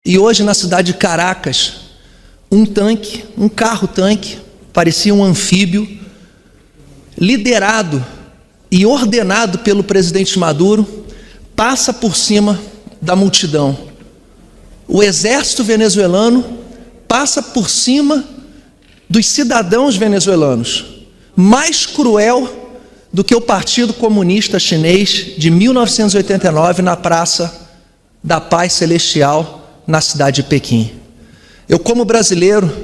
E hoje na cidade de Caracas, um carro-tanque, parecia um anfíbio, liderado e ordenado pelo presidente Maduro, passa por cima da multidão. O exército venezuelano passa por cima dos cidadãos venezuelanos, mais cruel do que o Partido Comunista Chinês de 1989 na Praça da Paz Celestial, na cidade de Pequim. Eu, como brasileiro...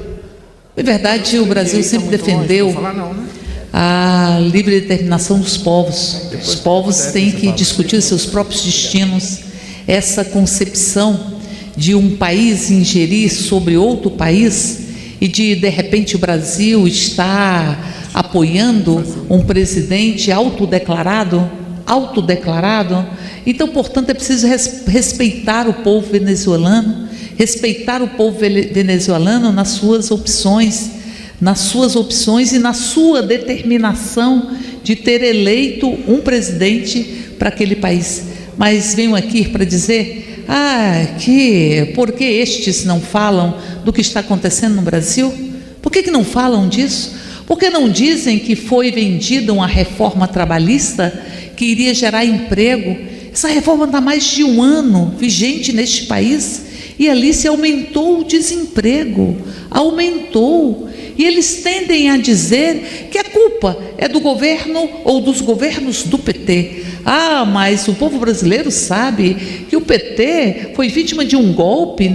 É verdade, o Brasil sempre defendeu a livre determinação dos povos. Os povos têm que discutir seus próprios destinos. Essa concepção de um país ingerir sobre outro país e de repente, o Brasil está apoiando um presidente autodeclarado. Então, portanto, é preciso respeitar o povo venezuelano, nas suas opções e na sua determinação de ter eleito um presidente para aquele país. Mas venho aqui para dizer, por que estes não falam do que está acontecendo no Brasil? Por que não falam disso? Por que não dizem que foi vendida uma reforma trabalhista que iria gerar emprego? Essa reforma está há mais de um ano vigente neste país e ali se aumentou o desemprego, e eles tendem a dizer que a culpa é do governo ou dos governos do PT. Mas o povo brasileiro sabe que o PT foi vítima de um golpe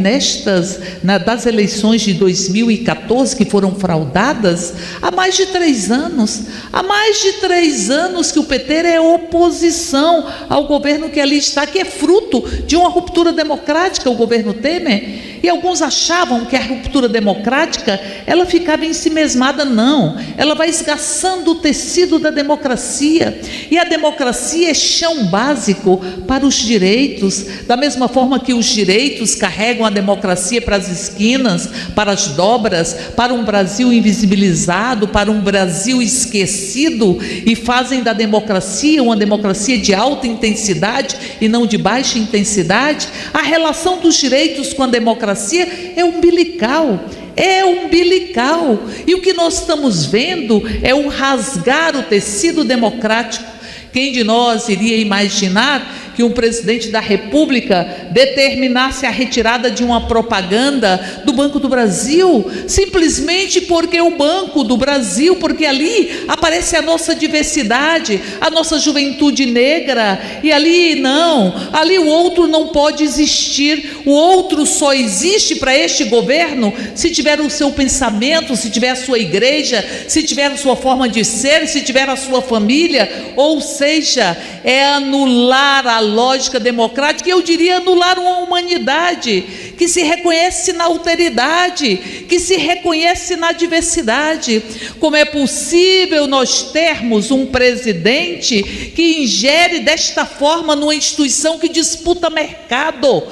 das eleições de 2014, que foram fraudadas há mais de 3 anos. Há mais de 3 anos que o PT é oposição ao governo que ali está, que é fruto de uma ruptura democrática, o governo Temer. E alguns achavam que a ruptura democrática, ela ficava ensimesmada. Não, ela vai esgaçando o tecido da democracia, e a democracia é chão básico para os direitos, da mesma forma que os direitos carregam a democracia para as esquinas, para as dobras, para um Brasil invisibilizado, para um Brasil esquecido, e fazem da democracia uma democracia de alta intensidade e não de baixa intensidade. A relação dos direitos com a democracia é umbilical, e o que nós estamos vendo é um rasgar o tecido democrático. Quem de nós iria imaginar que um presidente da República determinasse a retirada de uma propaganda do Banco do Brasil, simplesmente porque o Banco do Brasil, porque ali aparece a nossa diversidade, a nossa juventude negra, e ali o outro não pode existir. O outro só existe para este governo se tiver o seu pensamento, se tiver a sua igreja, se tiver a sua forma de ser, se tiver a sua família. Ou seja, é anular a lógica democrática, e eu diria anular uma humanidade que se reconhece na alteridade, que se reconhece na diversidade. Como é possível nós termos um presidente que ingere desta forma numa instituição que disputa mercado,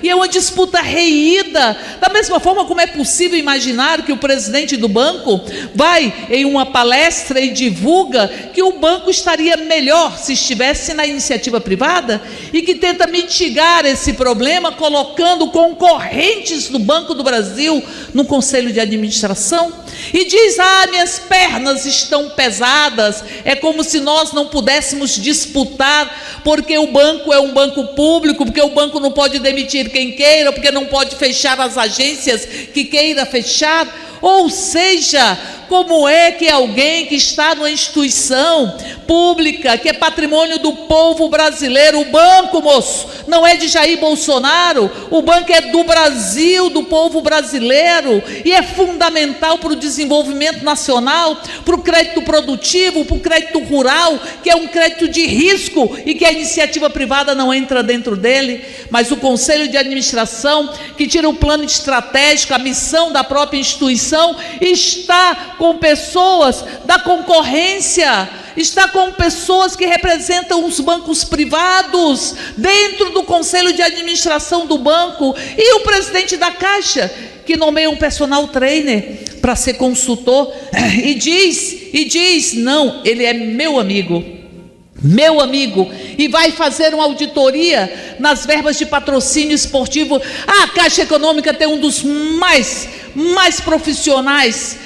e é uma disputa reída? Da mesma forma, como é possível imaginar que o presidente do banco vai em uma palestra e divulga que o banco estaria melhor se estivesse na iniciativa privada, e que tenta mitigar esse problema colocando concorrentes do Banco do Brasil no conselho de administração, e diz: minhas pernas estão pesadas, é como se nós não pudéssemos disputar, porque o banco é um banco público, porque o banco não pode demitir quem queira, porque não pode fechar as agências que queira fechar. Ou seja, como é que alguém que está numa instituição pública, que é patrimônio do povo brasileiro, o banco, moço, não é de Jair Bolsonaro, o banco é do Brasil, do povo brasileiro, e é fundamental para o desenvolvimento nacional, para o crédito produtivo, para o crédito rural, que é um crédito de risco e que a iniciativa privada não entra dentro dele. Mas o conselho de administração, que tira o plano estratégico, a missão da própria instituição, está com pessoas da concorrência, está com pessoas que representam os bancos privados dentro do conselho de administração do banco, e o presidente da Caixa, que nomeia um personal trainer para ser consultor, e diz, não, ele é meu amigo. meu amigo, e vai fazer uma auditoria nas verbas de patrocínio esportivo. A Caixa Econômica tem um dos mais profissionais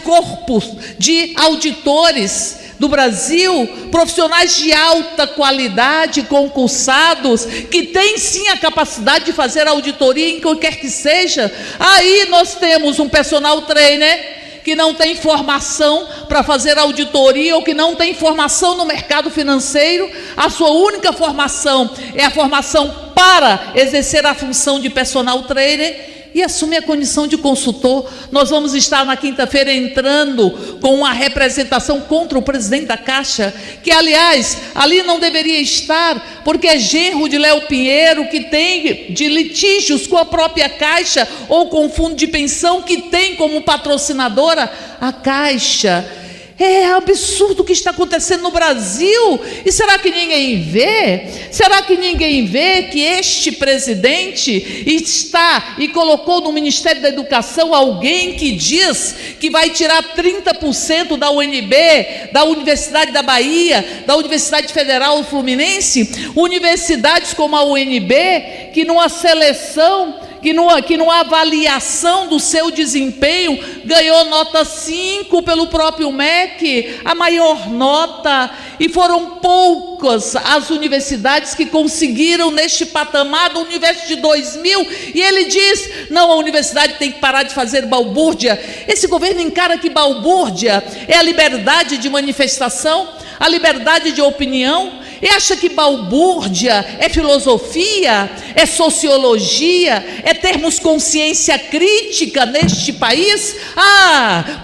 corpos de auditores do Brasil, profissionais de alta qualidade, concursados, que têm sim a capacidade de fazer auditoria em qualquer que seja. Aí nós temos um personal trainer que não tem formação para fazer auditoria, ou que não tem formação no mercado financeiro. A sua única formação é a formação para exercer a função de personal trainer, e assume a condição de consultor. Nós vamos estar na quinta-feira entrando com uma representação contra o presidente da Caixa, que aliás, ali não deveria estar, porque é genro de Léo Pinheiro, que tem de litígios com a própria Caixa, ou com o fundo de pensão, que tem como patrocinadora a Caixa. É absurdo o que está acontecendo no Brasil. E será que ninguém vê? Será que ninguém vê que este presidente está e colocou no Ministério da Educação alguém que diz que vai tirar 30% da UNB, da Universidade da Bahia, da Universidade Federal Fluminense, universidades como a UNB, que numa seleção, que numa avaliação do seu desempenho, ganhou nota 5 pelo próprio MEC, a maior nota, e foram poucas as universidades que conseguiram neste patamar do universo de 2000, e ele diz, não, a universidade tem que parar de fazer balbúrdia. Esse governo encara que balbúrdia é a liberdade de manifestação, a liberdade de opinião, e acha que balbúrdia é filosofia, é sociologia, é termos consciência crítica neste país?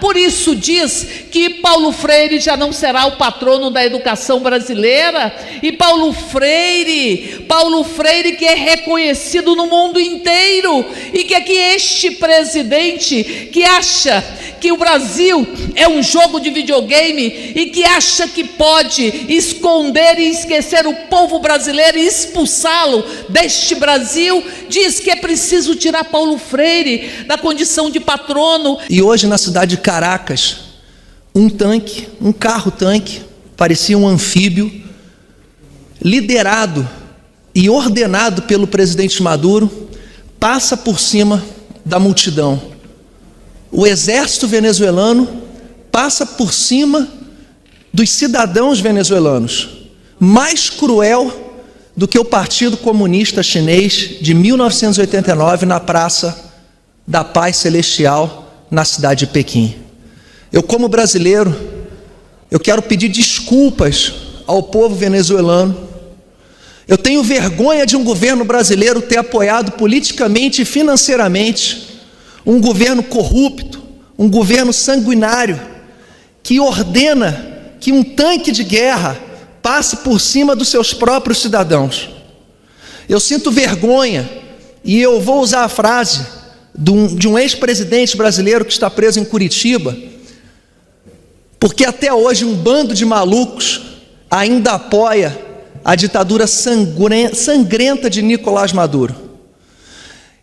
Por isso diz que Paulo Freire já não será o patrono da educação brasileira. E Paulo Freire que é reconhecido no mundo inteiro, e que aqui este presidente que acha que o Brasil é um jogo de videogame, e que acha que pode esconder e esquecer o povo brasileiro e expulsá-lo deste Brasil, diz que é preciso tirar Paulo Freire da condição de patrono. E hoje na cidade de Caracas, um carro-tanque, parecia um anfíbio, liderado e ordenado pelo presidente Maduro, passa por cima da multidão. O exército venezuelano passa por cima dos cidadãos venezuelanos. Mais cruel do que o Partido Comunista Chinês de 1989 na Praça da Paz Celestial, na cidade de Pequim. Eu, como brasileiro, eu quero pedir desculpas ao povo venezuelano. Eu tenho vergonha de um governo brasileiro ter apoiado politicamente e financeiramente um governo corrupto, um governo sanguinário, que ordena que um tanque de guerra passe por cima dos seus próprios cidadãos. Eu sinto vergonha, e eu vou usar a frase de um ex-presidente brasileiro que está preso em Curitiba, porque até hoje um bando de malucos ainda apoia a ditadura sangrenta de Nicolás Maduro.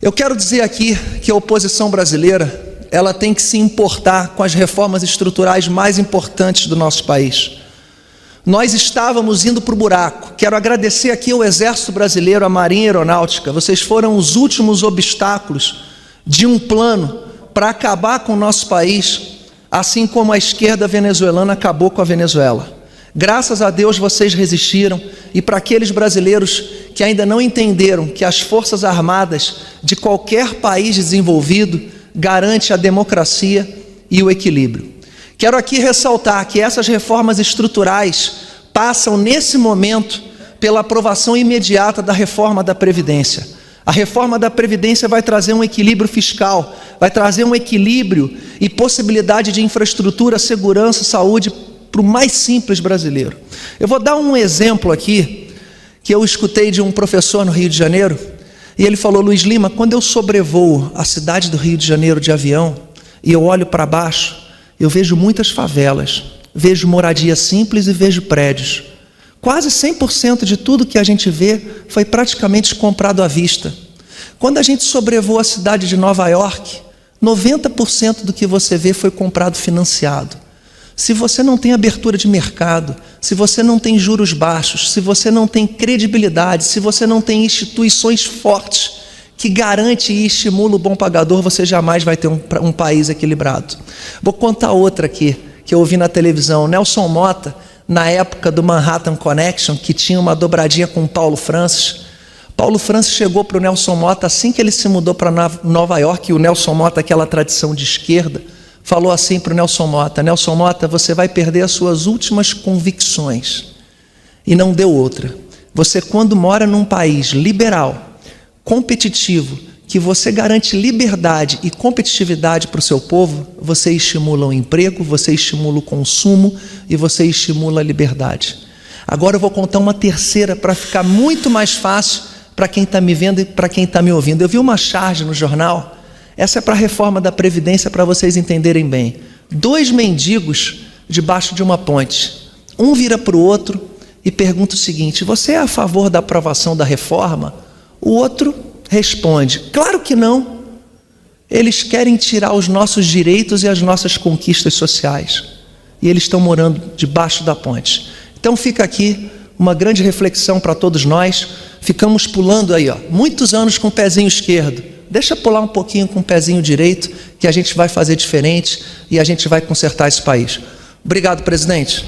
Eu quero dizer aqui que a oposição brasileira, ela tem que se importar com as reformas estruturais mais importantes do nosso país. Nós estávamos indo para o buraco. Quero agradecer aqui ao Exército Brasileiro, à Marinha Aeronáutica. Vocês foram os últimos obstáculos de um plano para acabar com o nosso país, assim como a esquerda venezuelana acabou com a Venezuela. Graças a Deus vocês resistiram. E para aqueles brasileiros que ainda não entenderam que as forças armadas de qualquer país desenvolvido garante a democracia e o equilíbrio. Quero aqui ressaltar que essas reformas estruturais passam nesse momento pela aprovação imediata da reforma da Previdência. A reforma da Previdência vai trazer um equilíbrio fiscal, vai trazer um equilíbrio e possibilidade de infraestrutura, segurança, saúde para o mais simples brasileiro. Eu vou dar um exemplo aqui que eu escutei de um professor no Rio de Janeiro, e ele falou: Luiz Lima, quando eu sobrevoo a cidade do Rio de Janeiro de avião e eu olho para baixo, eu vejo muitas favelas, vejo moradia simples e vejo prédios. Quase 100% de tudo que a gente vê foi praticamente comprado à vista. Quando a gente sobrevoa a cidade de Nova York, 90% do que você vê foi comprado financiado. Se você não tem abertura de mercado, se você não tem juros baixos, se você não tem credibilidade, se você não tem instituições fortes que garantem e estimulam o bom pagador, você jamais vai ter um país equilibrado. Vou contar outra aqui, que eu ouvi na televisão. Nelson Motta, na época do Manhattan Connection, que tinha uma dobradinha com Paulo Francis. Paulo Francis chegou para o Nelson Motta assim que ele se mudou para Nova York, e o Nelson Motta, aquela tradição de esquerda, falou assim para o Nelson Motta: Nelson Motta, você vai perder as suas últimas convicções. E não deu outra. Você, quando mora num país liberal, competitivo, que você garante liberdade e competitividade para o seu povo, você estimula o emprego, você estimula o consumo e você estimula a liberdade. Agora eu vou contar uma terceira para ficar muito mais fácil para quem está me vendo e para quem está me ouvindo. Eu vi uma charge no jornal, essa é para a reforma da Previdência, para vocês entenderem bem. 2 mendigos debaixo de uma ponte. Um vira para o outro e pergunta o seguinte: você é a favor da aprovação da reforma? O outro responde: claro que não. Eles querem tirar os nossos direitos e as nossas conquistas sociais. E eles estão morando debaixo da ponte. Então fica aqui uma grande reflexão para todos nós. Ficamos pulando aí, muitos anos com o pezinho esquerdo. Deixa pular um pouquinho com o pezinho direito, que a gente vai fazer diferente e a gente vai consertar esse país. Obrigado, presidente.